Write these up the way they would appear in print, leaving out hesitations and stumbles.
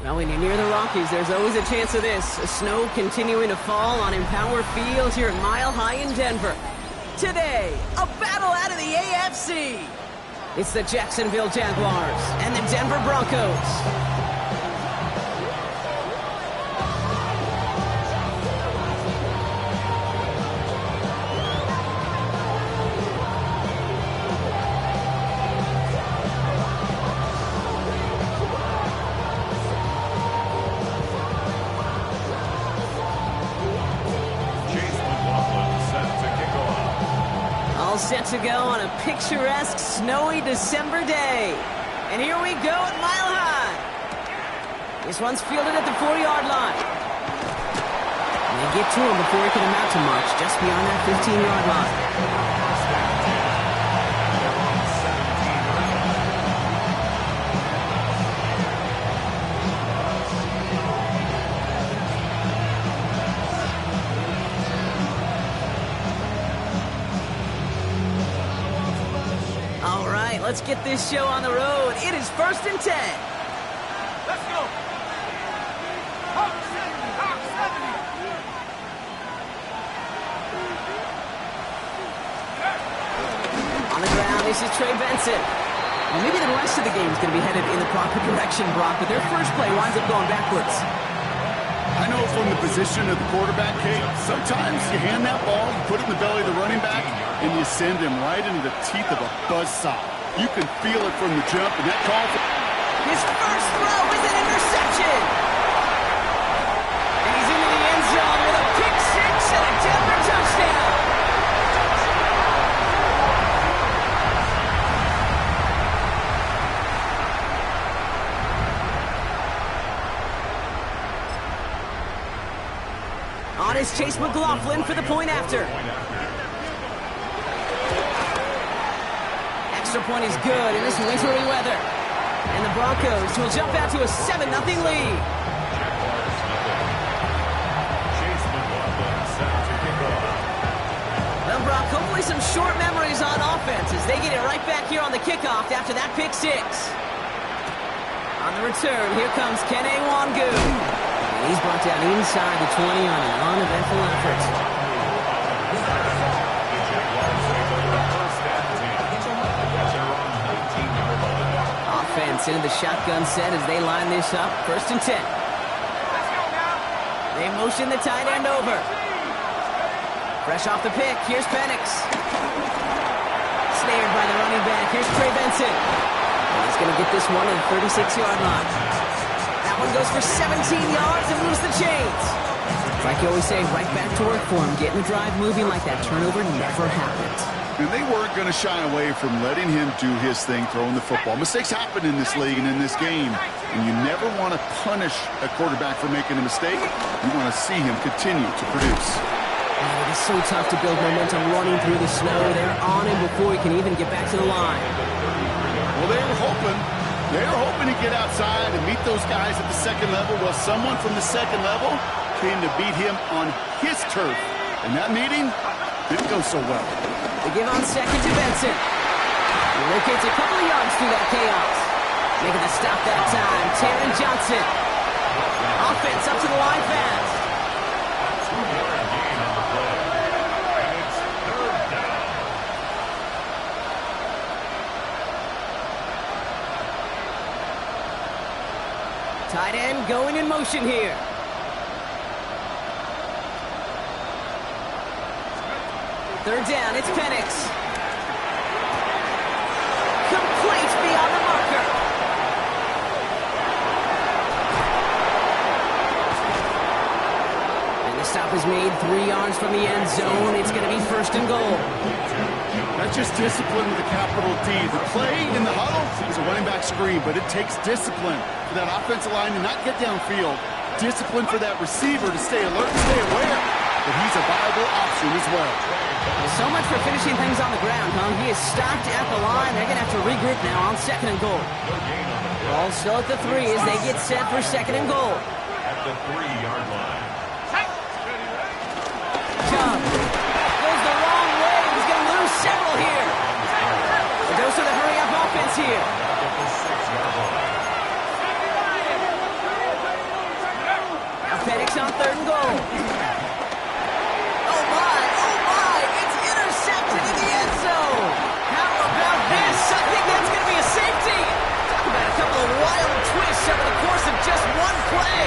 Well, when you're near the Rockies, there's always a chance of this. Snow continuing to fall on Empower Field here at Mile High in Denver. Today, a battle out of the AFC. It's the Jacksonville Jaguars and the Denver Broncos. Set to go on a picturesque, snowy December day. And here we go at Mile High. This one's fielded at the 40-yard line. And they get to him before he can amount to much, just beyond that 15-yard line. Let's get this show on the road. It is 1st and 10. Let's go. Hawk 70, Hawk 70. On the ground, this is Trey Benson. Well, maybe the rest of the game is going to be headed in the proper direction, Brock, but their first play winds up going backwards. I know from the position of the quarterback, Kate, sometimes you hand that ball, you put it in the belly of the running back, and you send him right into the teeth of a buzzsaw. You can feel it from the jump, and that call for... His first throw is an interception! And he's into the end zone with a pick six and a Denver touchdown! On is Chase McLaughlin for the point after. Extra point is good in this wintry weather. And the Broncos will jump out to a 7-0 lead. Well, Brock, hopefully some short memories on offense as they get it right back here on the kickoff after that pick six. On the return, here comes Kene Nwangwu. And he's brought down inside the 20 on an uneventful effort. Into the shotgun set as they line this up. 1st and 10. They motion the tight end over. Fresh off the pick, here's Penix. Snared by the running back. Here's Trey Benson. And he's going to get this one at the 36-yard line. That one goes for 17 yards and moves the chains. Like you always say, right back to work for him. Getting the drive moving like that turnover never happened. And they weren't going to shy away from letting him do his thing, throwing the football. Mistakes happen in this league and in this game, and you never want to punish a quarterback for making a mistake. You want to see him continue to produce. Man, it is so tough to build momentum running through the snow. They're on him before he can even get back to the line. Well, they were hoping to get outside and meet those guys at the second level. Well, someone from the second level came to beat him on his turf, and that meeting didn't go so well. They give on second to Benson. He locates a couple of yards through that chaos. Making the stop that time, Taron Johnson. Offense up to the line fast. Tight end going in motion here. Third down, it's Penix. Complete beyond the marker. And the stop is made 3 yards from the end zone. It's going to be 1st and goal. That's just discipline with a capital D. The play in the huddle is a running back screen, but it takes discipline for that offensive line to not get downfield. Discipline for that receiver to stay alert and stay aware. But he's a viable option as well. So much for finishing things on the ground, huh? He is stopped at the line. They're going to have to regroup now on 2nd and goal. Ball still at the 3 as they get set for 2nd and goal. At the 3-yard line. Chubb goes the wrong way. He's going to lose several here. A dose of the hurry-up offense here. on 3rd and goal. Oh my, it's intercepted in the end zone. How about this? I think that's going to be a safety. Talk about a couple of wild twists over the course of just one play.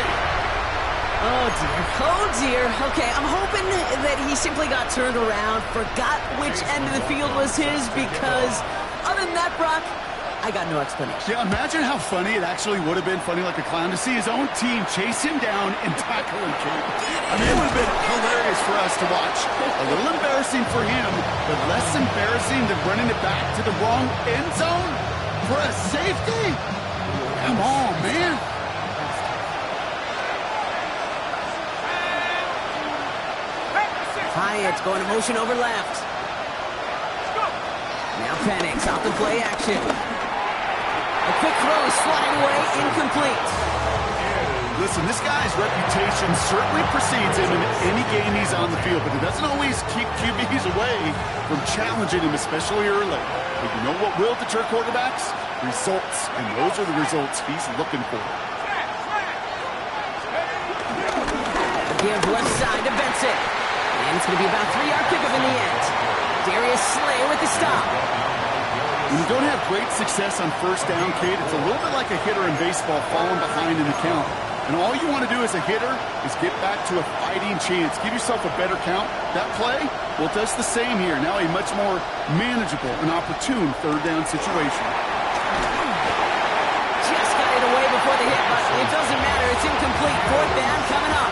Oh dear. Okay, I'm hoping that he simply got turned around, forgot which end of the field was his, because other than that, Brock, I got no explanation. Yeah, imagine how funny it actually would have been, funny like a clown, to see his own team chase him down and tackle him, Kate. I mean, it would have been hilarious for us to watch. A little embarrassing for him, but less embarrassing than running it back to the wrong end zone for a safety? Come on, man. Hyatt's going to motion over left. Now Penix off the play action. A quick throw is sliding away, incomplete. Listen, this guy's reputation certainly precedes him in any game he's on the field, but it doesn't always keep QBs away from challenging him, especially early. But you know what will deter quarterbacks? Results, and those are the results he's looking for. Give left side to Benson. And it's going to be about a 3-yard kickoff in the end. Darius Slay with the stop. When you don't have great success on 1st down, Kate, it's a little bit like a hitter in baseball falling behind in the count. And all you want to do as a hitter is get back to a fighting chance. Give yourself a better count. That play, well, it does the same here. Now a much more manageable and opportune 3rd down situation. Just got it away before the hit, but it doesn't matter. It's incomplete. 4th down coming up.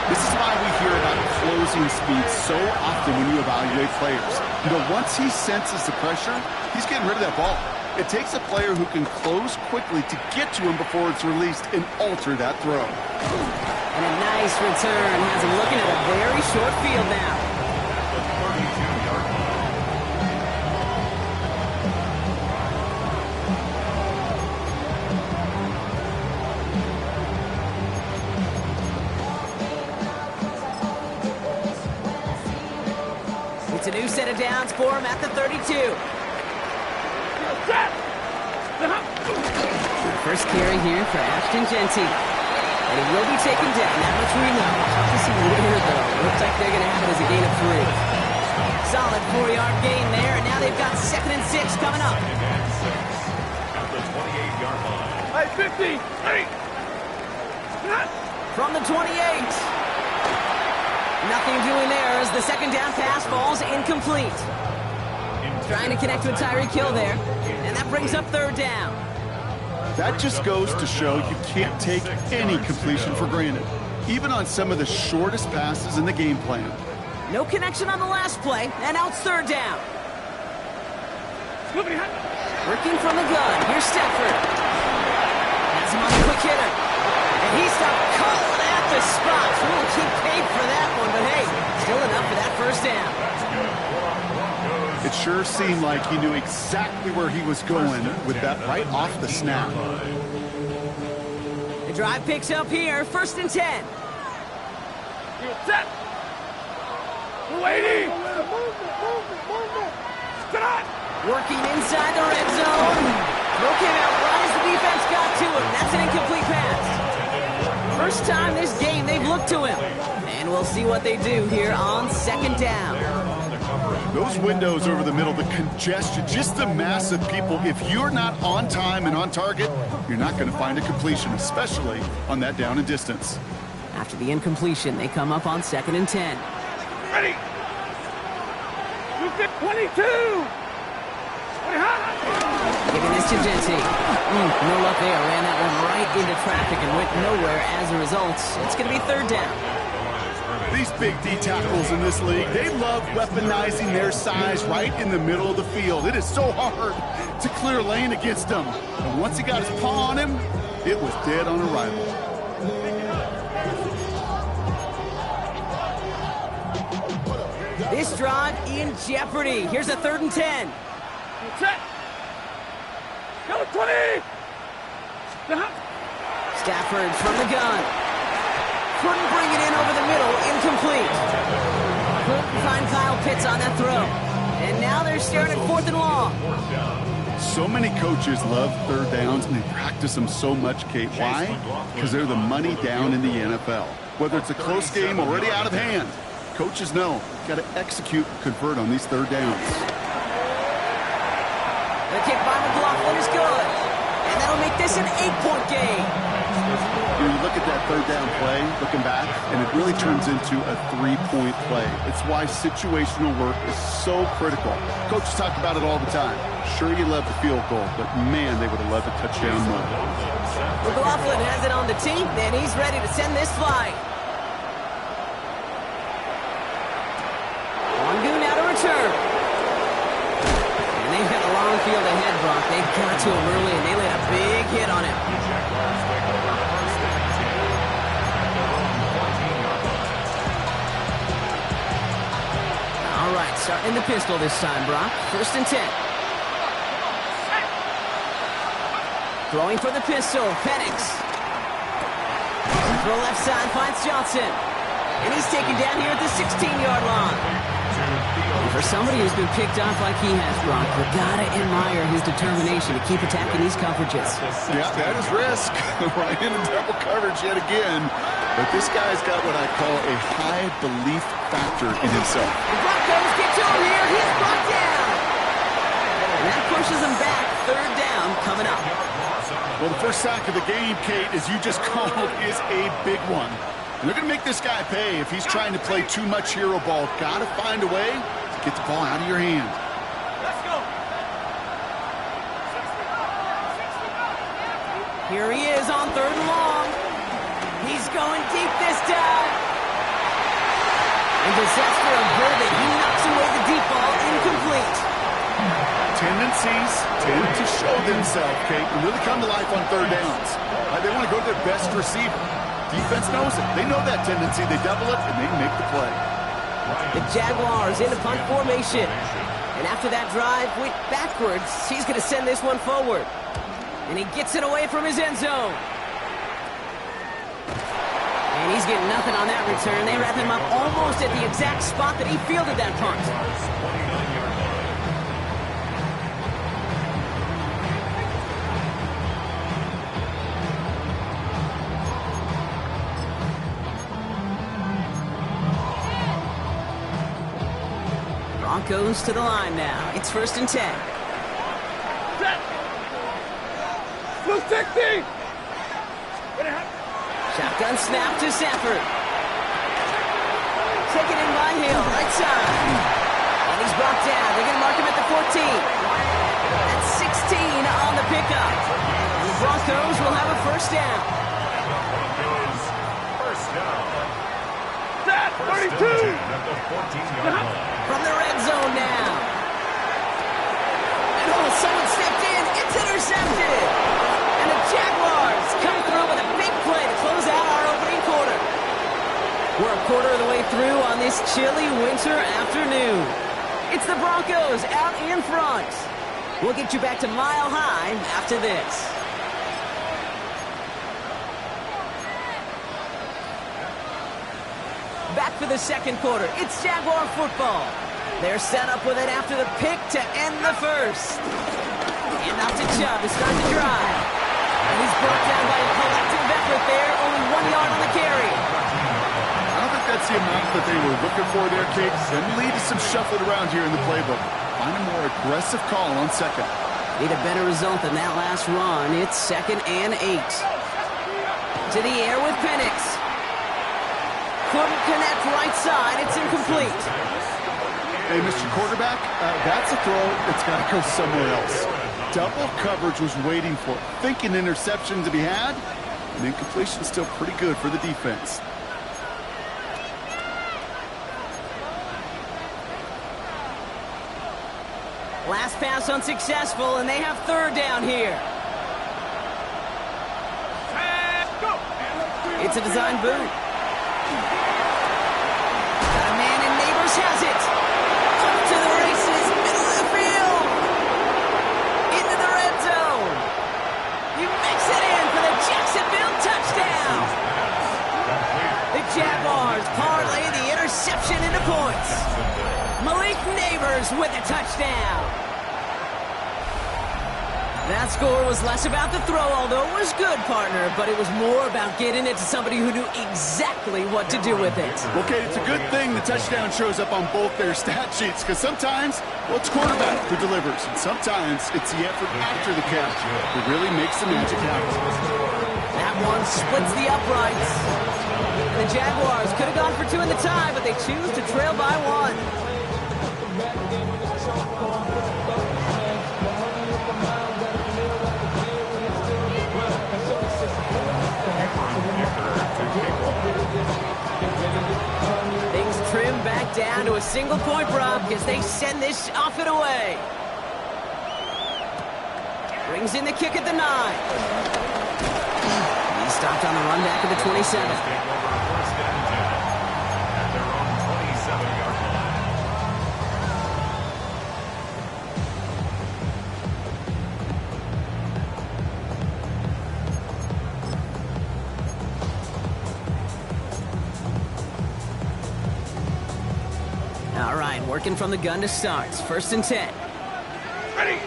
This is why we hear about closing speed so often when you evaluate players. You know, once he senses the pressure, he's getting rid of that ball. It takes a player who can close quickly to get to him before it's released and alter that throw. And a nice return has him looking at a very short field now. The 32-yard line. It's a new set of downs for him at the 32. First carry here for Ashton Jeanty. And he will be taken down. That much we know. Tough to see where, though. Looks like they're going to have it as a gain of 3. Solid 4-yard gain there. And now they've got 2nd and 6 coming up. At the 28-yard line. Hey, 50! Hey! From the 28. Nothing doing there as the 2nd down pass falls incomplete. Trying to connect with Tyreek Hill there. And that brings up 3rd down. That just goes to show you can't take any completion for granted, even on some of the shortest passes in the game plan. No connection on the last play, and now it's 3rd down. Working from the gun, here's Stafford. Has him on the quick hitter. And he stopped calling at the spot. We'll keep paid for that one, but hey, still enough for that 1st down. It sure seemed like he knew exactly where he was going with that right off the snap. The drive picks up here, 1st and 10. You're set! Waiting! Stop! Working inside the red zone. Throw came out right as the defense got to him. That's an incomplete pass. First time this game they've looked to him. And we'll see what they do here on 2nd down. Those windows over the middle, the congestion, just the mass of people, if you're not on time and on target, you're not going to find a completion, especially on that down and distance. After the incompletion, they come up on 2nd and 10. Ready! You get 22! Giving this to Jeanty. No luck there. Ran that one right into traffic and went nowhere as a result. It's going to be 3rd down. These big D tackles in this league, they love weaponizing their size right in the middle of the field. It is so hard to clear lane against them. And once he got his paw on him, it was dead on arrival. This drive in jeopardy. Here's a 3rd and 10. Set! Go 20! Stafford from the gun. Couldn't bring it in over the middle. Incomplete. Couldn't find Kyle Pitts on that throw. And now they're staring at 4th and long. So many coaches love third downs, and they practice them so much, Kate. Why? Because they're the money down in the NFL. Whether it's a close game already out of hand, coaches know got to execute, convert on these third downs. The kick by McLaughlin is good. And that'll make this an 8-point game. You look at that third down play, looking back, and it really turns into a 3-point play. It's why situational work is so critical. Coaches talk about it all the time. Sure, you love the field goal, but man, they would have loved a touchdown more. McLaughlin has it on the tee, and he's ready to send this flying. Longu now to return. And they've got a long field ahead, Brock. They got to him early, and they laid a big hit on him. All right, starting the pistol this time, Brock. 1st and 10. Throwing for the pistol, Penix. Throw left side, finds Johnson. And he's taken down here at the 16-yard line. And for somebody who's been picked off like he has, Brock, you gotta admire his determination to keep attacking these coverages. Yeah, that is risk. Right in double coverage yet again. But this guy's got what I call a high belief factor in himself. The Broncos get to him here. He's brought down. And that pushes him back. 3rd down coming up. Well, the first sack of the game, Kate, as you just called, is a big one. And they're going to make this guy pay if he's trying to play too much hero ball. Got to find a way to get the ball out of your hand. Let's go. Here he is on 3rd and long. He's going deep this time. And disaster averted. He knocks away the deep ball, incomplete. Tendencies tend to show themselves, Kate, and really come to life on 3rd downs. They want to go to their best receiver. Defense knows it. They know that tendency. They double it, and they make the play. The Jaguars in a punt formation. And after that drive went backwards, he's going to send this one forward. And he gets it away from his end zone. And he's getting nothing on that return. They wrap him up almost at the exact spot that he fielded that punt. Broncos to the line now. It's 1st and 10. Set. Blue 60. Shotgun snap to Sanford. Taken in by Hill, right side. And he's brought down. They're going to mark him at the 14. That's 16 on the pickup. The Broncos will have a 1st down. First down. Set. 32. At the 14-yard line. From the red zone now. And someone stepped in. It's intercepted. And the Jaguars come through with a big play to close out our opening quarter. We're a quarter of the way through on this chilly winter afternoon. It's the Broncos out in front. We'll get you back to Mile High after this. Back for the 2nd quarter. It's Jaguar football. They're set up with it after the pick to end the 1st. And out to Chubb to start the drive. And he's brought down by a collective effort there. Only 1 yard on the carry. I don't think that's the amount that they were looking for there, Kate. Then lead to some shuffling around here in the playbook. Find a more aggressive call on 2nd. Need a better result than that last run. It's 2nd and 8. To the air with Penix. Couldn't connect right side. It's incomplete. Hey, Mr. Quarterback, that's a throw that's got to go somewhere else. Double coverage was waiting for it. Thinking interception to be had, and incompletion still pretty good for the defense. Last pass unsuccessful, and they have 3rd down here. It's a design boot. Got a man, and Neighbors has it. Off to the races, middle of the field. Into the red zone. He makes it in for the Jacksonville touchdown. The Jaguars parlay the interception into points. Malik Neighbors with a touchdown. That score was less about the throw, although it was good, partner, but it was more about getting it to somebody who knew exactly what to do with it. Okay, it's a good thing the touchdown shows up on both their stat sheets, because sometimes, well, it's quarterback who delivers, and sometimes it's the effort after the catch that really makes the magic happen. That one splits the uprights. And the Jaguars could have gone for two in the tie, but they choose to trail by one. Things trim back down to a single-point Brock as they send this off and away. Brings in the kick at the 9. He stopped on the run back at the 27. At their own 27-yard line. All right, working from the gun to start. It's 1st and 10. Ready.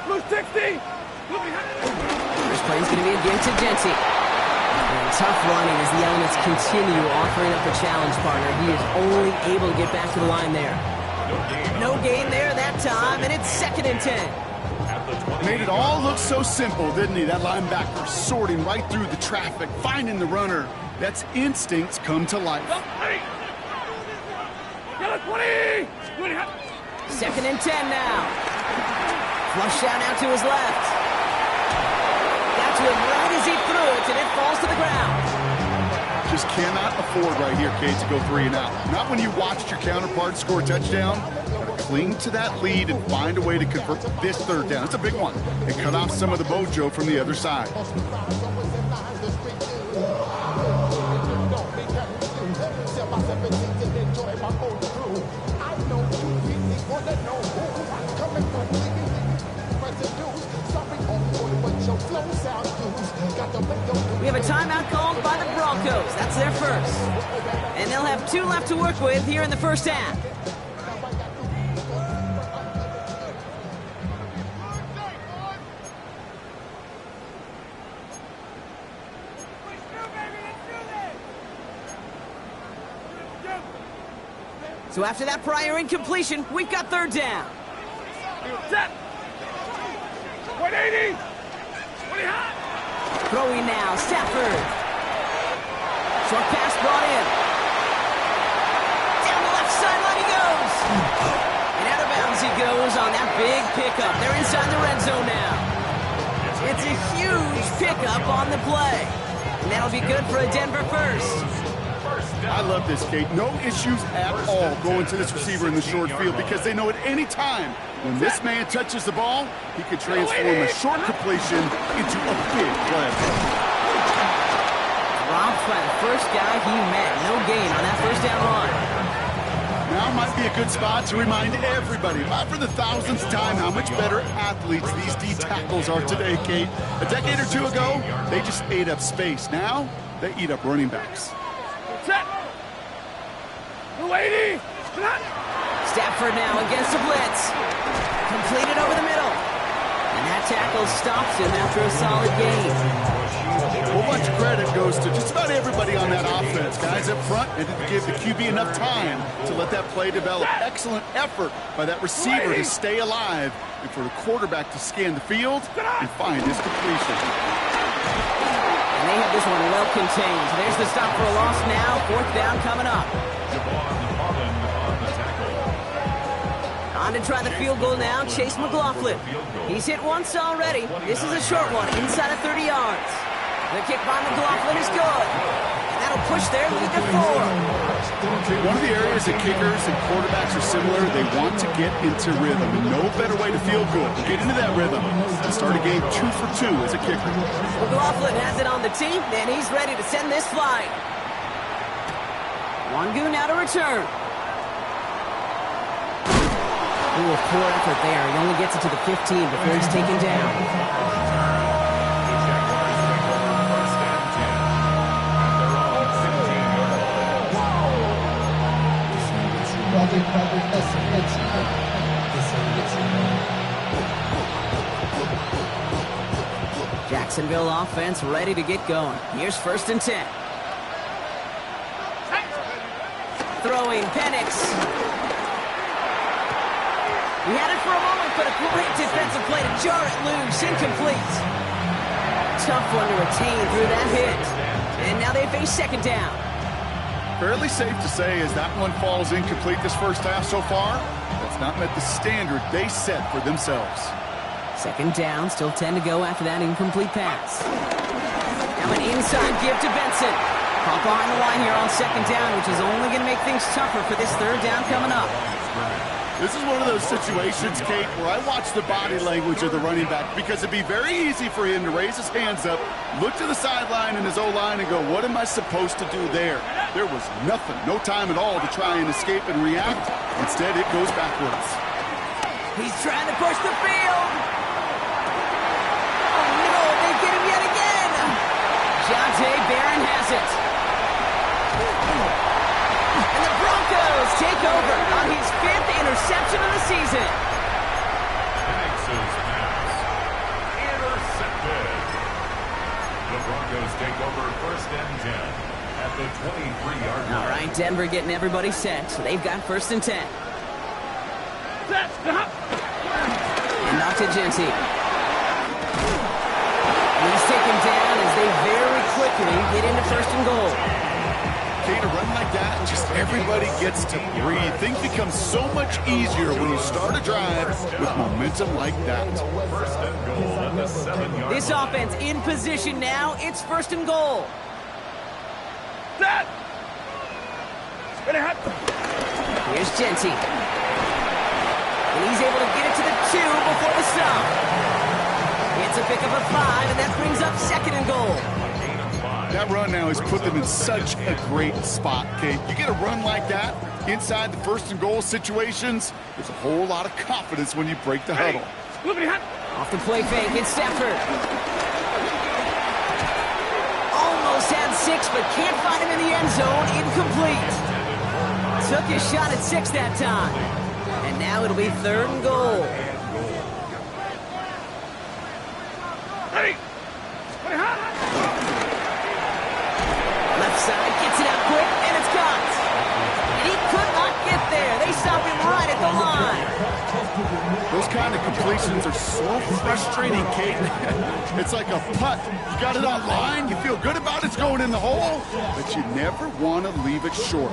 Blue 60. First play is going to be against Genty. And tough running as the elements continue offering up a challenge, partner. He is only able to get back to the line there. No gain there that time, and it's 2nd and 10. Made it all look so simple, didn't he? That linebacker sorting right through the traffic, finding the runner. That's instincts come to life. Ready. Yellow 20. 2nd and 10 now. Flush out now to his left. Got to him right as he threw it, and it falls to the ground. Just cannot afford right here, Kate, to go 3 and out. Not when you watched your counterpart score a touchdown. Gotta cling to that lead and find a way to convert this 3rd down. It's a big one. And cut off some of the mojo from the other side. We have a timeout called by the Broncos. That's their first. And they'll have 2 left to work with here in the first half. So after that prior incompletion, we've got 3rd down. Set. 180. 20 high. Throwing now, Stafford. Short pass brought in. Down the left sideline he goes. And out of bounds he goes on that big pickup. They're inside the red zone now. It's a huge pickup on the play. And that'll be good for a Denver first. I love this, Kate. No issues at all going to this receiver in the short field because they know at any time when this man touches the ball, he could transform a short completion into a big play. Dropped by the first guy he met. No gain on that 1st down run. Now might be a good spot to remind everybody, not for the 1000th time, how much better athletes these D tackles are today, Kate. A decade or 2 ago, they just ate up space. Now, they eat up running backs. Set. 280. Stafford now against the blitz. Completed over the middle. And that tackle stops him after a solid gain. A whole bunch of credit goes to just about everybody on that offense. Guys up front, and didn't give the QB enough time to let that play develop. Excellent effort by that receiver to stay alive and for the quarterback to scan the field and find his completion. And they have this one well contained. There's the stop for a loss now. 4th down coming up. On to try the field goal now, Chase McLaughlin. He's hit once already. This is a short one, inside of 30 yards. The kick by McLaughlin is good. And that'll push their lead to 4. One of the areas that kickers and quarterbacks are similar, they want to get into rhythm. And no better way to feel good, to get into that rhythm, to start a game 2 for 2 as a kicker. McLaughlin has it on the tee, and he's ready to send this flying. Wangu now to return. Ooh, poor effort there. He only gets it to the 15 before he's taken down. Jacksonville offense ready to get going. Here's 1st and 10. Throwing Penix. He had it for a moment, but a great defensive play to jar it loose. Incomplete. Tough one to retain through that hit. And now they face 2nd down. Fairly safe to say as that one falls incomplete this first half so far, that's not met the standard they set for themselves. 2nd down, still 10 to go after that incomplete pass. Now an inside give to Benson. Caught behind the line here on 2nd down, which is only going to make things tougher for this 3rd down coming up. This is one of those situations, Kate, where I watch the body language of the running back because it'd be very easy for him to raise his hands up, look to the sideline in his O-line and go, what am I supposed to do there? There was nothing, no time at all to try and escape and react. Instead, it goes backwards. He's trying to push the field. Oh, no, they get him yet again. Jonte Barron has it. And the Broncos take over on his 5th interception of the season. Penix's pass. Intercepted. The Broncos take over 1st and 10 at the 23-yard line. All right, Denver getting everybody set. So they've got 1st and 10. And off to Genty. He's taken down as they very quickly get into 1st and goal. Kate, a run like that, just everybody gets to breathe. Things become so much easier when you start a drive with momentum like that. 1st and goal at the 7-yard line. This offense in position now. It's 1st and goal. Set. Ready, hot. Here's Genty. And he's able to get it to the 2 before the stop. It's a pickup of 5, and that brings up 2nd and goal. That run now has put them in such a great spot, Kate. You get a run like that inside the 1st and goal situations, there's a whole lot of confidence when you break the huddle. Off the play fake, it's Stafford. Almost had 6, but can't find him in the end zone. Incomplete. Took his shot at 6 that time. And now it'll be 3rd and goal. Ready. Ready, hot. Left side, gets it out quick, and it's caught. And he could not get there. They stop him right at the line. Those kind of completions are so frustrating, Kate. It's like a putt. You got it on line, you feel good about it's going in the hole, but you never want to leave it short.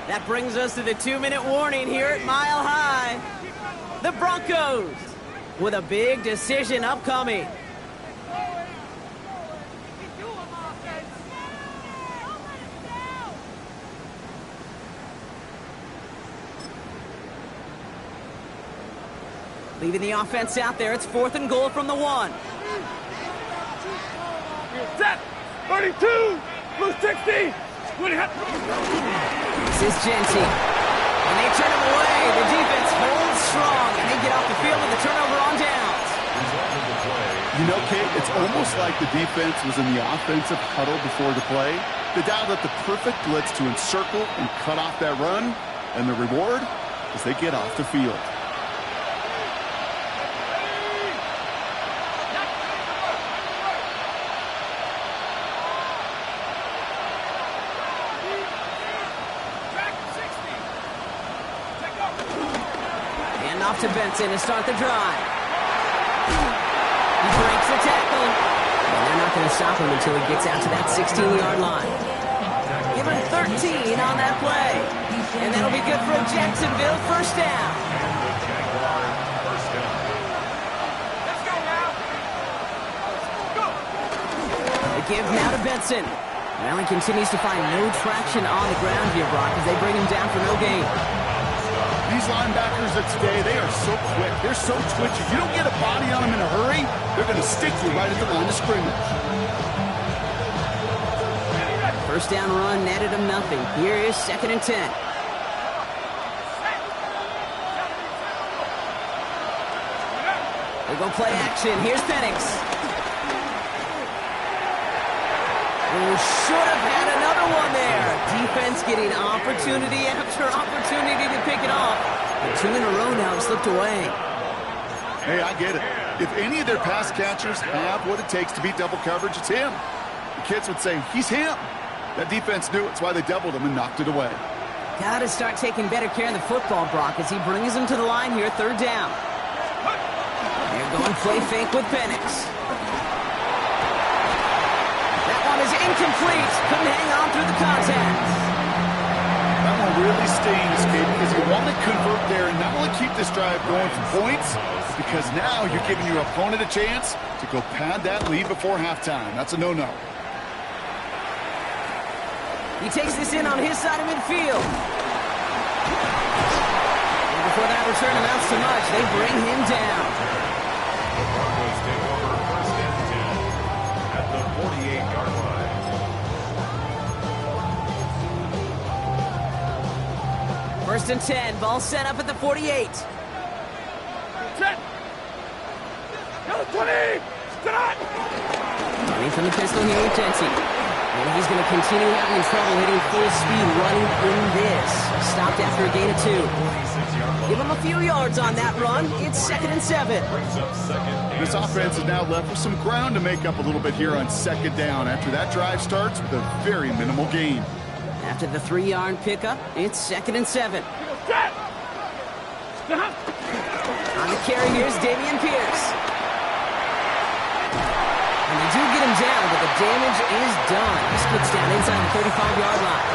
That brings us to the 2-minute warning here at Mile High. The Broncos with a big decision upcoming. Leaving the offense out there. It's 4th and goal from the 1. Set. 32. Blue 60. Ready, hot. This is Genty. And they turn him away. The defense holds strong, and they get off the field with a turnover on downs. You know, Kate, it's almost like the defense was in the offensive huddle before the play. They dialed up the perfect blitz to encircle and cut off that run, and the reward is they get off the field. Off to Benson to start the drive. He breaks the tackle. And they're not going to stop him until he gets out to that 16-yard line. Give him 13 on that play. And that'll be good for a Jacksonville 1st down. Let's go now. Go. The give now to Benson. Well, he continues to find no traction on the ground here, Brock, as they bring him down for no gain. These linebackers of today, they are so quick. They're so twitchy. You don't get a body on them in a hurry, they're going to stick you right at the line of scrimmage. 1st down run netted him nothing. Here is 2nd and 10. They go play action. Here's Penix. Who should have had another one there. defense getting opportunity after opportunity to pick it off. But 2 in a row now have slipped away. Hey, I get it. If any of their pass catchers have what it takes to beat double coverage, it's him. The kids would say, he's him. That defense knew it's why they doubled him and knocked it away. Got to start taking better care of the football, Brock, as he brings him to the line here, 3rd down. They're going play fake with Penix. That one is incomplete. Couldn't hang on through the contact. That one really stings, Kate, because you want to convert there and not only keep this drive going for points, because now you're giving your opponent a chance to go pad that lead before halftime. That's a no-no. He takes this in on his side of midfield. And before that return amounts to much, they bring him down. The Broncos take over 1st and 10 at the 48-yard line. 1st and 10, ball set up at the 48. Set. Yellow 20. Start. Running from the pistol here with Jency. And he's going to continue having trouble hitting full speed running in this. Stopped after a gain of 2. Give him a few yards on that run. It's 2nd and 7. This offense is now left with some ground to make up a little bit here on 2nd down after that drive starts with a very minimal gain. After the 3-yard pickup, it's 2nd and 7. Set. On the carry, here's Dameon Pierce. And they do get him down, but the damage is done. He skids down inside the 35-yard line.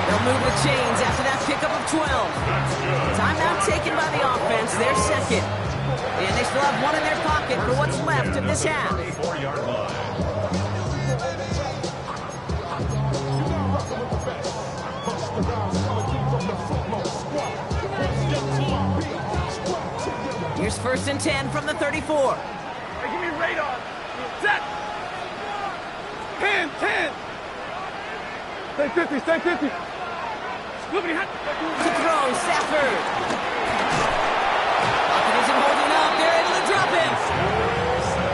They'll move the chains after that pickup of 12. Timeout taken by the offense. They're 2nd. And they still have 1 in their pocket for what's left of this half. 24-yard line. Here's 1st and 10 from the 34. Hey, give me radar. Set. 10. Stay 50. Scoopity hot. To throw, Stafford. Pocket isn't holding up. They're able to drop him.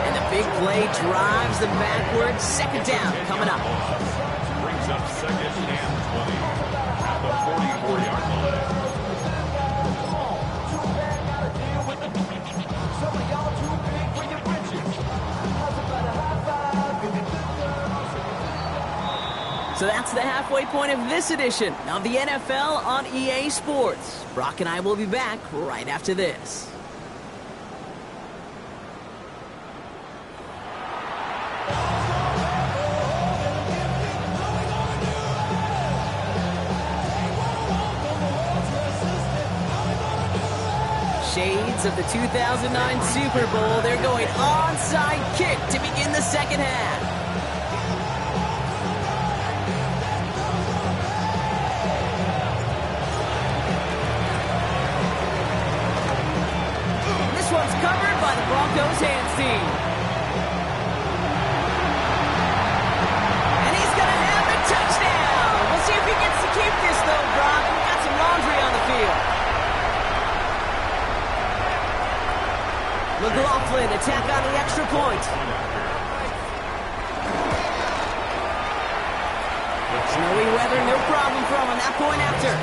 And the big play drives them backwards. 2nd down coming up. Brings up 2nd and 20 at the 44-yard line. So that's the halfway point of this edition of the NFL on EA Sports. Brock and I will be back right after this. Shades of the 2009 Super Bowl. They're going onside kick to begin the 2nd half. One's covered by the Broncos hands team. And he's going to have a touchdown. We'll see if he gets to keep this, though, Brock. We've got some laundry on the field. McLaughlin attack on the extra point. Snowy weather, no problem for him on that point after.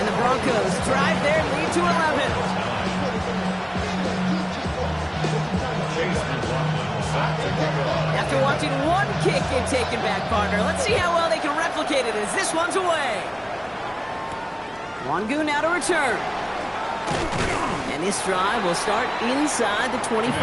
And the Broncos drive their lead to 11. After watching one kick get taken back, partner, let's see how well they can replicate it as this one's away. Wangu now to return. And this drive will start inside the 25.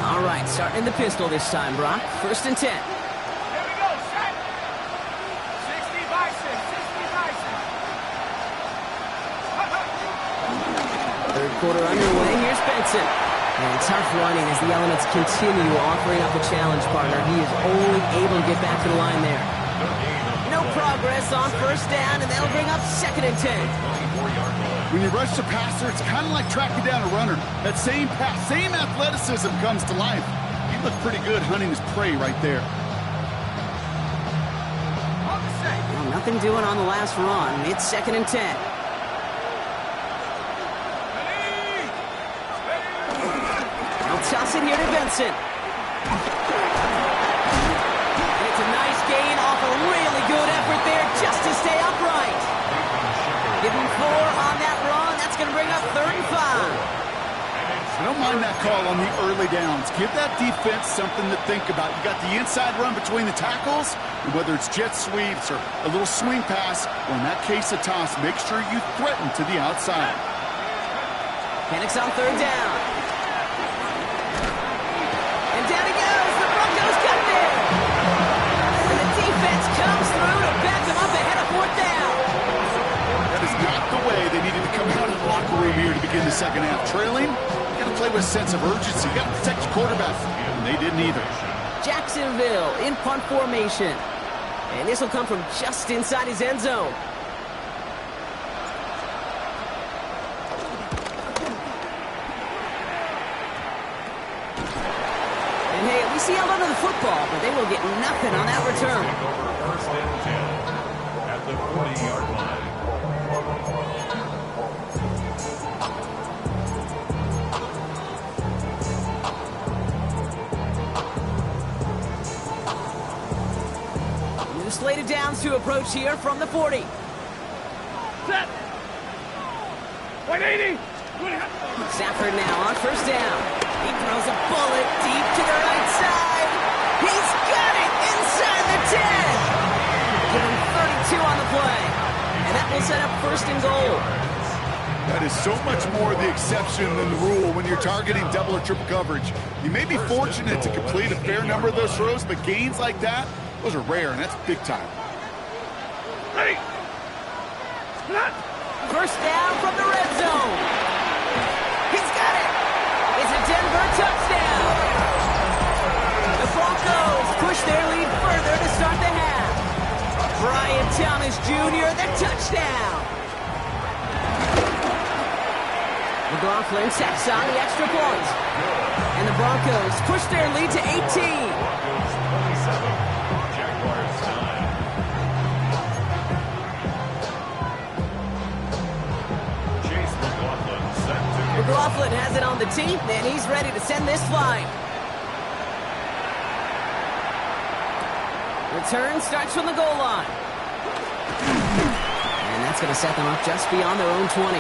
All right, starting in the pistol this time, Brock. 1st and 10. Quarter underway. Here's Benson. And tough running as the elements continue offering up a challenge, partner. He is only able to get back to the line there. No progress on 1st down, and they'll bring up 2nd and 10. When you rush the passer, it's kind of like tracking down a runner. That same pass, same athleticism comes to life. He looked pretty good hunting his prey right there. Well, nothing doing on the last run. It's 2nd and 10. pass it here to Benson. And it's a nice gain off a really good effort there just to stay upright. Give him 4 on that run. That's going to bring up 3rd and 5. I don't mind that call on the early downs. Give that defense something to think about. You got the inside run between the tackles, and whether it's jet sweeps or a little swing pass, or in that case a toss, make sure you threaten to the outside. Penix on 3rd down. And down he goes. The Broncos got there. And the defense comes through to back them up ahead of 4th down. That is not the way they needed to come out of the locker room here to begin the second half. Trailing, you got to play with a sense of urgency. You got to protect your quarterback, and they didn't either. Jacksonville in punt formation. And this will come from just inside his end zone. And hey, at least he held onto the football, but they will get nothing on that return. First and 10 at the 40-yard line. Slated downs to approach here from the 40. Set. 180. Stafford now on 1st down. He throws a bullet deep to the right side. He's got it inside the 10. Give him 32 on the play. And that will set up 1st and goal. That is so much more the exception than the rule when you're targeting double or triple coverage. You may be fortunate to complete a fair number of those throws, but gains like that, those are rare, and that's big time. Ready. Not. 1st down from the red zone. He's got it. It's a Denver touchdown. The Broncos push their lead further to start the half. Brian Thomas Jr., the touchdown. McLaughlin sets on the extra point. And the Broncos push their lead to 18. McLaughlin has it on the tee, and he's ready to send this flying. Return starts from the goal line. And that's going to set them up just beyond their own 20.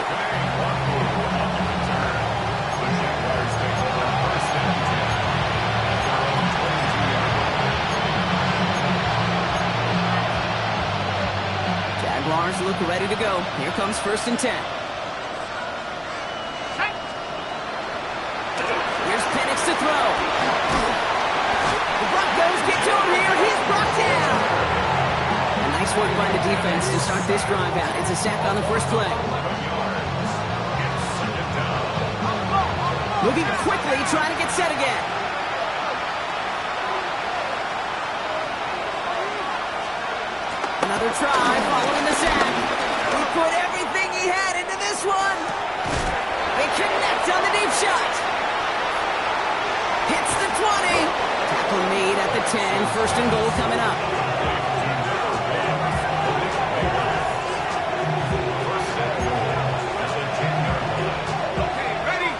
Jaguars look ready to go. Here comes 1st and 10. To throw. The Broncos get to him here. He's brought down. And nice work by the defense to start this drive out. It's a sack on the 1st play. Moving quickly, trying to get set again. Another try following the sack. He put everything he had into this one. They connect on the deep shot. Hits the 20. Tackle made at the 10. 1st and goal coming up. Okay, ready.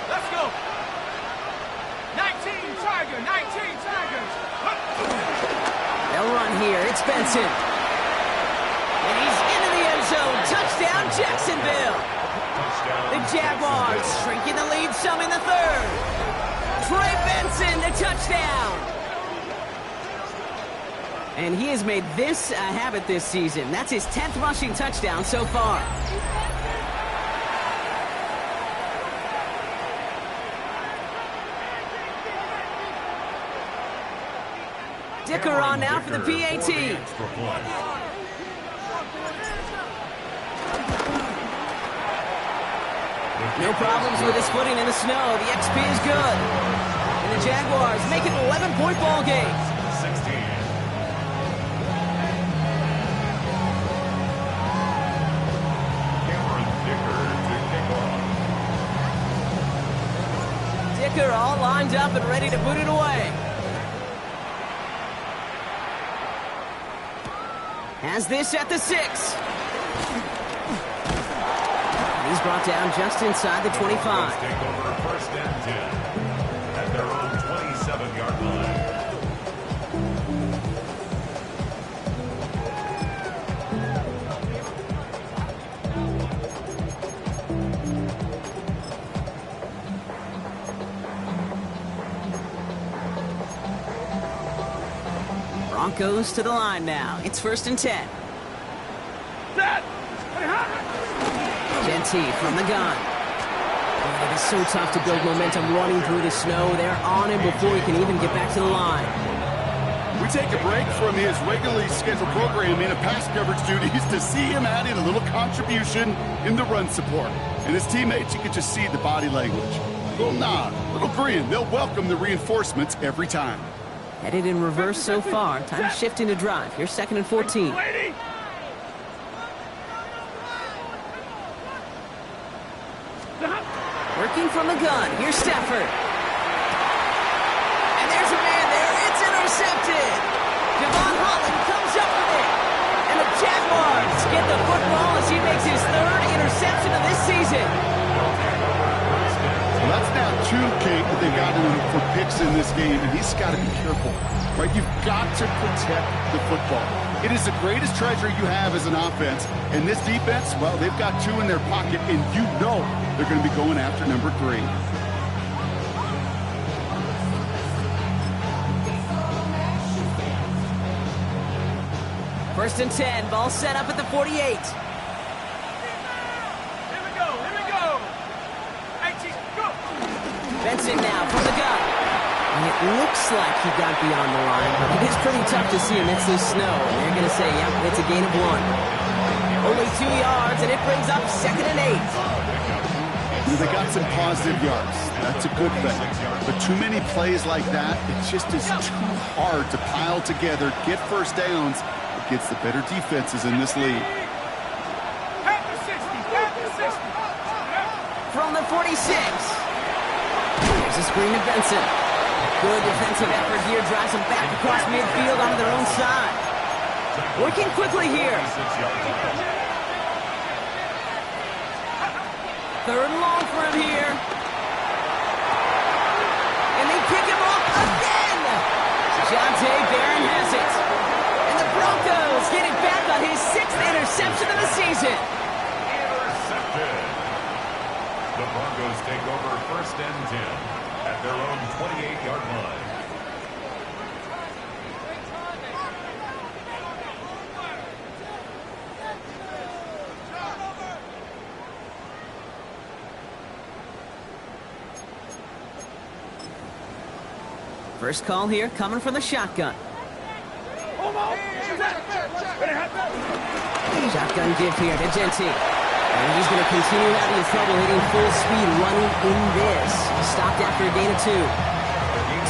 Let's go. 19 Tigers. 19 Tigers. They'll run here. It's Benson. And he's into the end zone. Touchdown, Jacksonville. The Jaguars shrinking the lead some in the 3rd. Trey Benson, the touchdown. And he has made this a habit this season. That's his 10th rushing touchdown so far. Dicker on now for the PAT. No problems with his footing in the snow. The XP is good. And the Jaguars make it an 11-point ball game. 16. Cameron Dicker to kick off. Dicker all lined up and ready to boot it away. Has this at the 6. He's is brought down just inside the 25. Broncos take over first and 10 at their own 27-yard line. Broncos to the line now. It's first and 10. Jeanty from the gun. It is so tough to build momentum running through the snow. They're on him before he can even get back to the line. We take a break from his regularly scheduled programming of pass coverage duties to see him add in a little contribution in the run support. And his teammates, you can just see the body language. Little nod, little grin. They'll welcome the reinforcements every time. Headed in reverse so far. Time to shift into drive. Here's second and 14. Working from the gun. Here's Stafford. And there's a man there. It's intercepted. Javon Holland comes up with it. And the Jaguars get the football as he makes his third interception of this season. Well, that's now 2, Kate, that they've gotten for picks in this game, and he's got to be careful, right? You've got to protect the football. It is the greatest treasure you have as an offense, and this defense, well, they've got 2 in their pocket, and you know they're going to be going after number 3. First and 10, ball set up at the 48. Benson now from the gun. And it looks like he got beyond the line, but it is pretty tough to see amidst the snow. And they're going to say, yep, it's a gain of 1. Only 2 yards, and it brings up second and 8. They got some positive yards. That's a good thing. But too many plays like that, it just is too hard to pile together, get first downs against the better defenses in this league. From the 46. Here's a screen to Benson. Good defensive effort here. Drives them back across midfield onto their own side. Working quickly here. Third and long for him here. And they pick him off again. Jonte Barron has it. And the Broncos get it back on his 6th interception of the season. Intercepted. The Broncos take over first and 10 at their own 28-yard line. First call here coming from the shotgun. Shotgun give here to Jeanty. And he's going to continue having trouble hitting full speed running in this. Stopped after a gain of 2.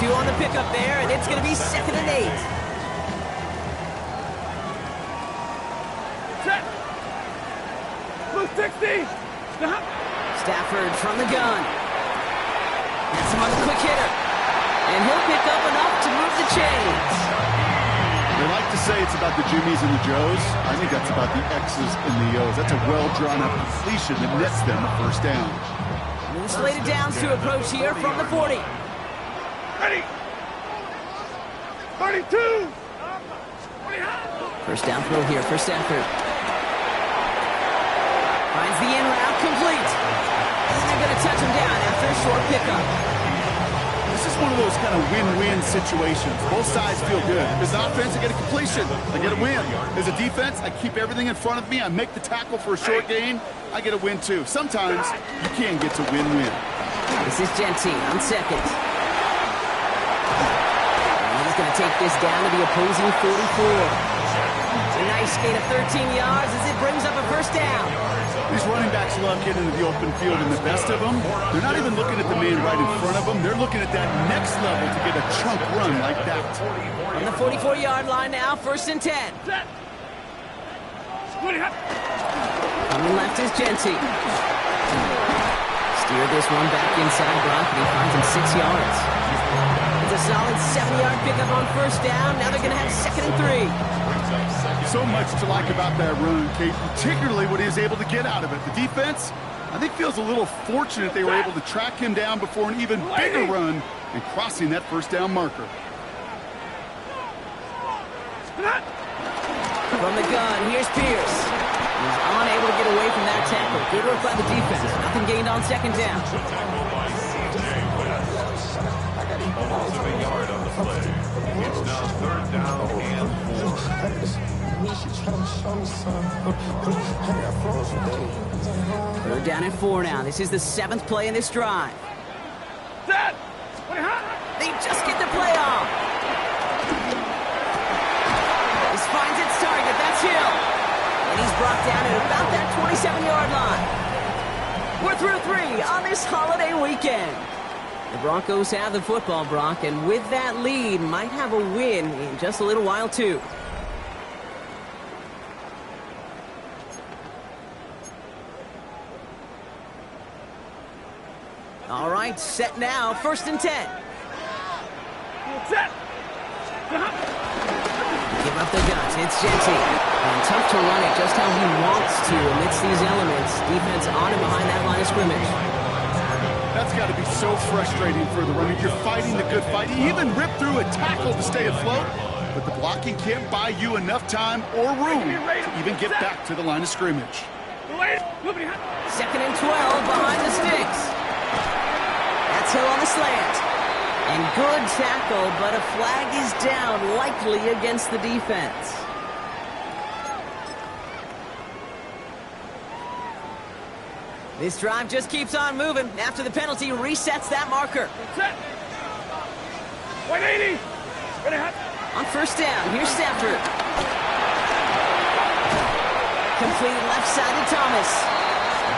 2 on the pickup there, and it's going to be second and 8. Set. Blue 60. Stafford from the gun. Gets him on the quick hitter. And he'll pick up enough to move the chains. They like to say it's about the Jimmies and the Joes. I think that's about the X's and the O's. That's a well-drawn-up completion that nets them a first down. And the slated downs to approach here from the 40. Ready. 32. First down throw here for Stafford. Finds the in route complete. And they're going to touch him down after a short pickup. This is one of those kind of win-win situations. Both sides feel good. As an offense, I get a completion. I get a win. As a defense, I keep everything in front of me. I make the tackle for a short gain. I get a win, too. Sometimes you can get to win-win. This is Jeanty on second. And he's going to take this down to the opposing 44. A nice gain of 13 yards as it brings up a first down. These running backs love getting into the open field, and the best of them, they're not even looking at the man right in front of them. They're looking at that next level to get a chunk run like that. On the 44-yard line now, first and 10. Coming left is Jeanty. Steer this one back inside Brock, and he finds him 6 yards. It's a solid 7-yard pickup on first down. Now they're going to have second and 3. So much to like about that run, Kate, particularly what he was able to get out of it. The defense, I think feels a little fortunate they were able to track him down before an even bigger run and crossing that first down marker. From the gun, here's Pierce. He's unable to get away from that tackle. Good work by the defense. Nothing gained on second down. Tackle by C.J. West. Almost a yard on the play. It's now third down and 4. Third down and 4 now. This is the 7th play in this drive. Set. They just get the play off. This finds its target. That's Hill. And he's brought down at about that 27-yard line. We're through 3 on this holiday weekend. The Broncos have the football, Brock, and with that lead, might have a win in just a little while, too. All right, set now, 1st and 10. Set. Give up the guts, it's Jeanty. And tough to run it just how he wants to amidst these elements. Defense on and behind that line of scrimmage. That's got to be so frustrating for the runner. You're fighting the good fight. He even ripped through a tackle to stay afloat, but the blocking can't buy you enough time or room to even get back to the line of scrimmage. 2nd and 12 behind the sticks. That's Hill on the slant. And good tackle, but a flag is down, likely against the defense. This drive just keeps on moving. After the penalty, resets that marker. Set. 180. On 1st down, here's Stafford. Completed left side to Thomas.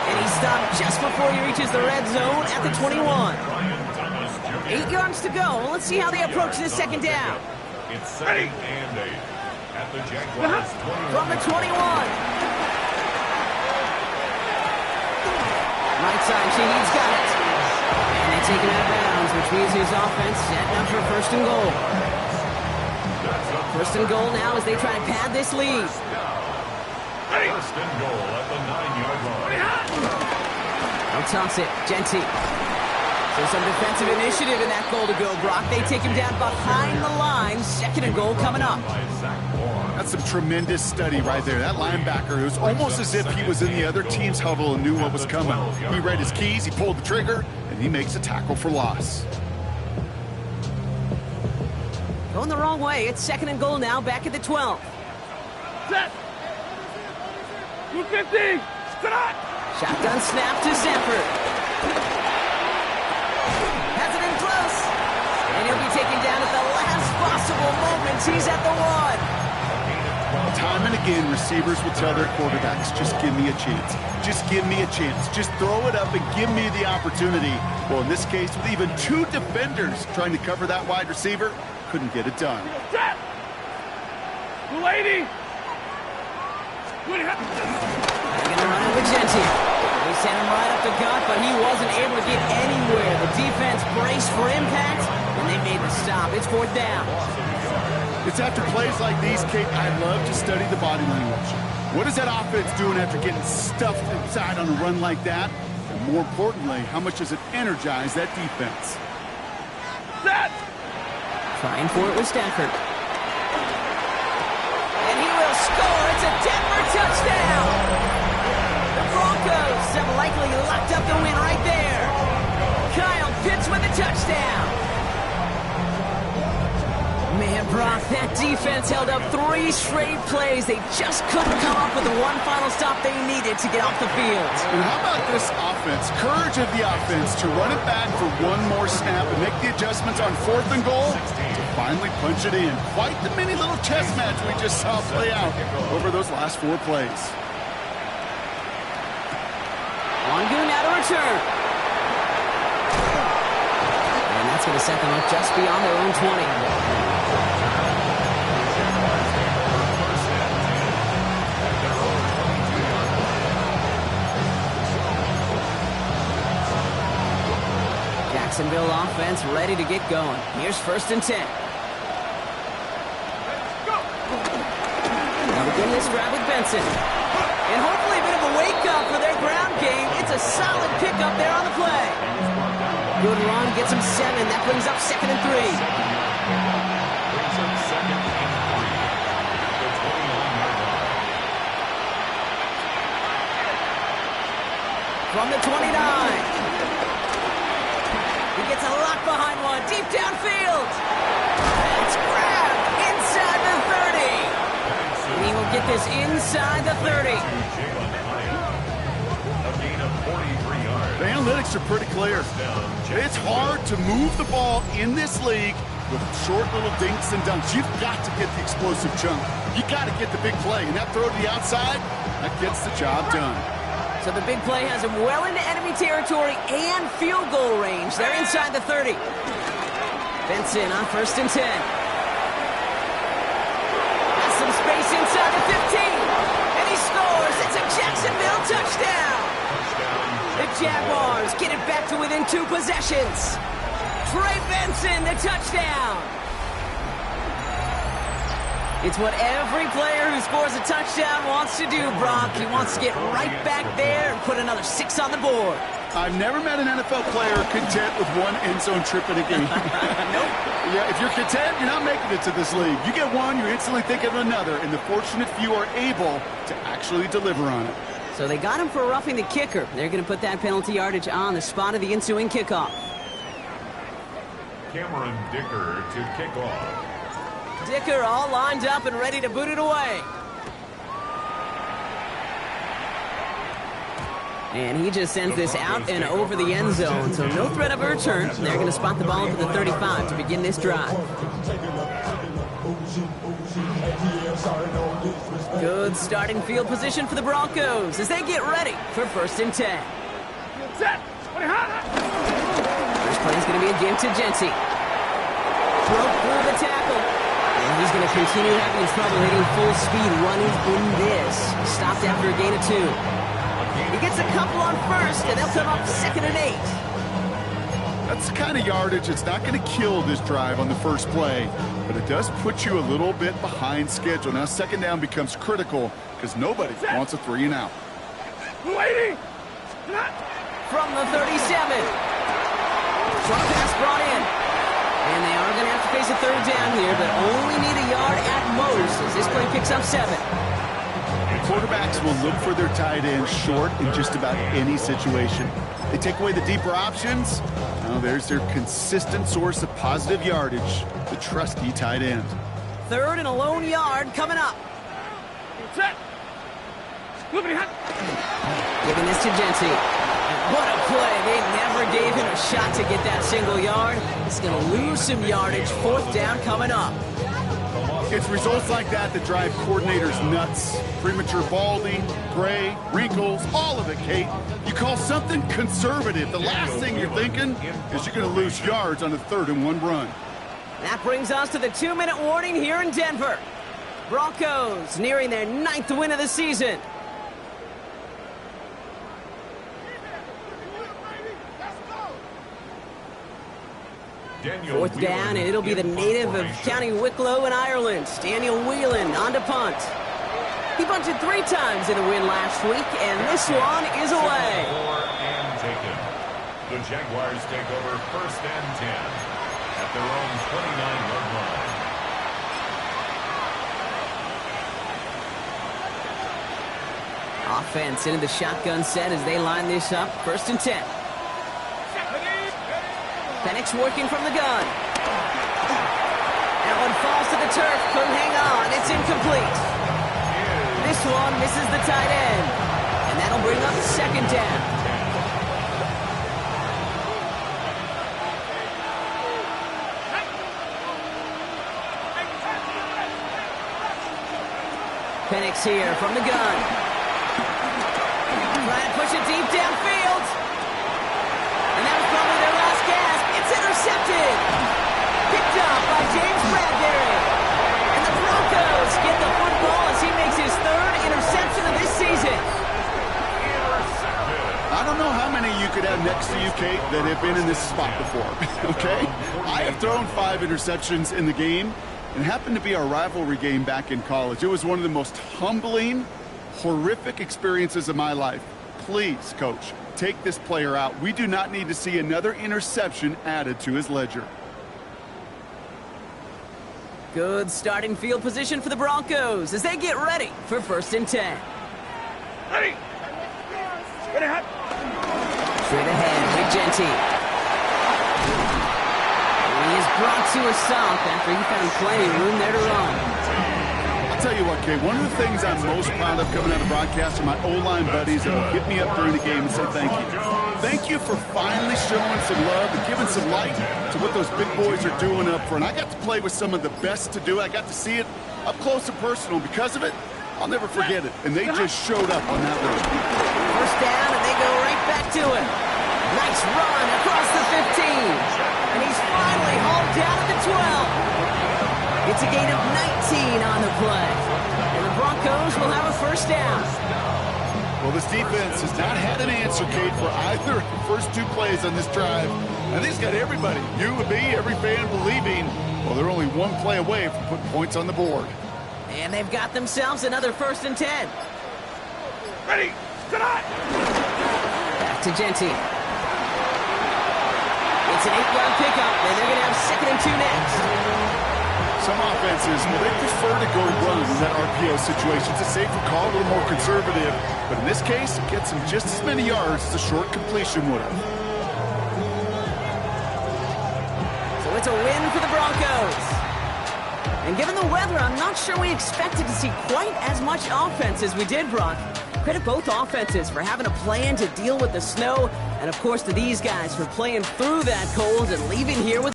And he stopped just before he reaches the red zone at the 21. 8 yards to go. Let's see how they approach this 2nd down. It's 2nd and 8 at the Jaguars 21. From the 21. Right side, Shaheed's got it. And they take him out of bounds, which means his offense setting up for 1st and goal. 1st and goal now as they try to pad this lead. 1st and goal at the 9-yard line. They'll toss it, Jeanty. So some defensive initiative in that goal to go, Brock. They take him down behind the line. 2nd and goal coming up. That's some tremendous study right there. That linebacker, it was almost as if he was in the other team's huddle and knew what was coming. He read his keys, he pulled the trigger, and he makes a tackle for loss. Going the wrong way. It's 2nd and goal now, back at the 12. Set. 250. Shotgun snap to Sanford. Has it in close. And he'll be taken down at the last possible moment. He's at the 1. Time and again, receivers will tell their quarterbacks, just give me a chance. Just give me a chance. Just throw it up and give me the opportunity. Well, in this case, with even 2 defenders trying to cover that wide receiver, couldn't get it done. Set. 280. They're going to run it with Jeanty. They sent him right up the gut, but he wasn't able to get anywhere. The defense braced for impact, and they made the stop. It's 4th down. It's after plays like these, Kate, I love to study the body language. What is that offense doing after getting stuffed inside on a run like that? And more importantly, how much does it energize that defense? Set. Trying for it with Stafford. And he will score. It's a Denver touchdown. The Broncos have likely locked up the win right there. Kyle Pitts with a touchdown. Man, Brock, that defense held up 3 straight plays. They just couldn't come up with the one final stop they needed to get off the field. And how about this offense? Courage of the offense to run it back for one more snap and make the adjustments on 4th and goal to finally punch it in. Quite the mini little chess match we just saw play out over those last 4 plays. Longu now to return. And that's going to set them up just beyond their own 20. Jacksonville offense ready to get going. Here's 1st and 10. Now begin this drive with Benson. And hopefully a bit of of a wake-up for their ground game. It's a solid pickup there on the play. Good run, gets him 7. That brings up 2nd and 3. Brings up 2nd and 3. The 29-yard line. From the 29. He gets a lock behind one, deep downfield. It's grabbed inside the 30. And he will get this inside the 30. Jalen Hyatt. A gain of 43 yards. The analytics are pretty clear. It's hard to move the ball in this league with short little dinks and dunks. You've got to get the explosive chunk. You got to get the big play. And that throw to the outside, that gets the job done. So the big play has him well into enemy territory and field goal range. They're inside the 30. Benson on 1st and 10. Has some space inside the 15. And he scores. It's a Jacksonville touchdown. The Jaguars get it back to within 2 possessions. Trey Benson, the touchdown. It's what every player who scores a touchdown wants to do, Brock. He wants to get right back there and put another 6 on the board. I've never met an NFL player content with 1 end zone trip in a game. Nope. Yeah, if you're content, you're not making it to this league. You get one, you're instantly thinking of another, and the fortunate few are able to actually deliver on it. So they got him for roughing the kicker. They're going to put that penalty yardage on the spot of the ensuing kickoff. Cameron Dicker to kick off. Dicker all lined up and ready to boot it away. And he just sends this out and over the end zone, so no threat of a return. They're going to spot the ball up at the 35 to begin this drive. Good starting field position for the Broncos as they get ready for 1st and 10. Set. First play is going to be a give to Jency. Broke through the tackle. And he's going to continue having trouble hitting full speed running in this. Stopped after a gain of 2. He gets a couple on 1st, and they'll come up 2nd and 8. That's the kind of yardage that's not going to kill this drive on the first play, but it does put you a little bit behind schedule. Now 2nd down becomes critical because nobody wants a 3 and out. Waiting. From the 37. Strong pass brought in. And they are going to have to face a 3rd down here, but only need a yard at most as this play picks up 7. Quarterbacks will look for their tight end short in just about any situation. They take away the deeper options. Now there's their consistent source of positive yardage, the trusty tight end. 3rd and a lone yard coming up. Set. Giving this to Jency. What a play. They never gave him a shot to get that single yard. He's going to lose some yardage. 4th down coming up. It's results like that that drive coordinators nuts. Premature balding, gray, wrinkles, all of it, Kate. You call something conservative. The last thing you're thinking is you're going to lose yards on a 3rd and 1 run. That brings us to the 2-minute warning here in Denver. Broncos nearing their 9th win of the season. Daniel 4th down, and it'll be the native of County Wicklow in Ireland, Daniel Whelan, on to punt. He punted 3 times in the win last week, and this one is away. And taken. The Jaguars take over 1st and 10 at their own 29-yard line. Offense into the shotgun set as they line this up. 1st and 10. Penix working from the gun. That one falls to the turf. Couldn't hang on. It's incomplete. This one misses the tight end. And that'll bring up 2nd down. Penix here from the gun. Trying to push it deep downfield. And that was probably their last gasp. It's intercepted. Picked up by James Bradbury. And the Broncos get the football as he makes his 3rd interception of this season. I don't know how many you could have next to you, Kate, that have been in this spot before, okay? I have thrown 5 interceptions in the game, and it happened to be our rivalry game back in college. It was one of the most humbling horrific experiences of my life. Please, coach, take this player out. We do not need to see another interception added to his ledger. Good starting field position for the Broncos as they get ready for 1st and 10. Ready. Ready, hot. Straight ahead, Vic Gentile. He is brought to a stop after he found plenty of room there to run. I'll tell you what, Kay, one of the things I'm most proud of coming out of broadcast are my O-line buddies that will hit me up during the game and say thank you. Thank you for finally showing some love and giving some light to what those big boys are doing up front. I got to play with some of the best to do it. I got to see it up close and personal. Because of it, I'll never forget it. And they just showed up on that road. 1st down, and they go right back to it. Nice run across the 15. And he's finally hauled down at the 12. It's a gain of 19 on the play. And the Broncos will have a 1st down. Well, this defense has not had an answer, Kate, for either of the first 2 plays on this drive. I think it's got everybody, you and me, every fan believing, well, they're only 1 play away from putting points on the board. And they've got themselves another 1st and 10. Ready. Tonight. Back to Gentile. It's an 8-yard pickup, and they're going to have 2nd and 2 next. Some offenses, well, they prefer to go run in that RPO situation. It's a safer call, a little more conservative. But in this case, it gets them just as many yards as a short completion would have. So it's a win for the Broncos. And given the weather, I'm not sure we expected to see quite as much offense as we did, Brock. Credit both offenses for having a plan to deal with the snow, and of course to these guys for playing through that cold and leaving here with